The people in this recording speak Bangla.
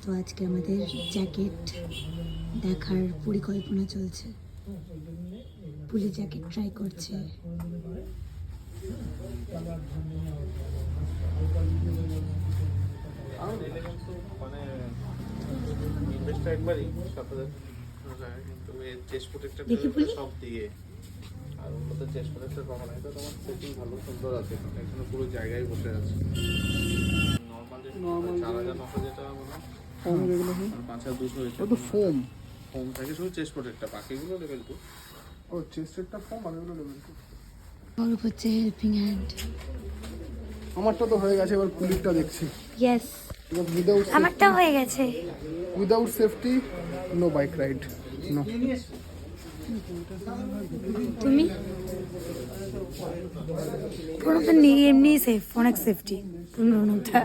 তো আজকে আমাদের জ্যাকেট দেখার পরিকল্পনা চলছে। পুলি জ্যাকেট ট্রাই করছে। দেখি পুলি সব দিয়ে আর ওগুলোতে চেস্ট প্রোটেক্টর পাওয়া যায়, তো তোমার সেটিং ভালো সুন্দর আছে, এখানে পুরো জায়গায় বসে আছে। নর্মাল যেটা 4900 যেটা বলো ফোম যেগুলো হয় 5200 হয়েছে, ওটা তো ফোম। ফোম থাকে শুধু চেস্ট প্রোটেক্টর, বাকিগুলো লেভেল 2। ও চেস্টেরটা ফোম আর এগুলো লেভেল 2। গৌরব হচ্ছে হেল্পিং হ্যান্ড। আমারটা তো হয়ে গেছে, এবার পুলিশটা দেখছি। ইয়েস, এবার উইদাউট আমারটা হয়ে গেছে। Safety no bike ride, no. তুমি পুরোটা নিয়ে এমনি সেফ, অনেক সেফটি পুরোটা।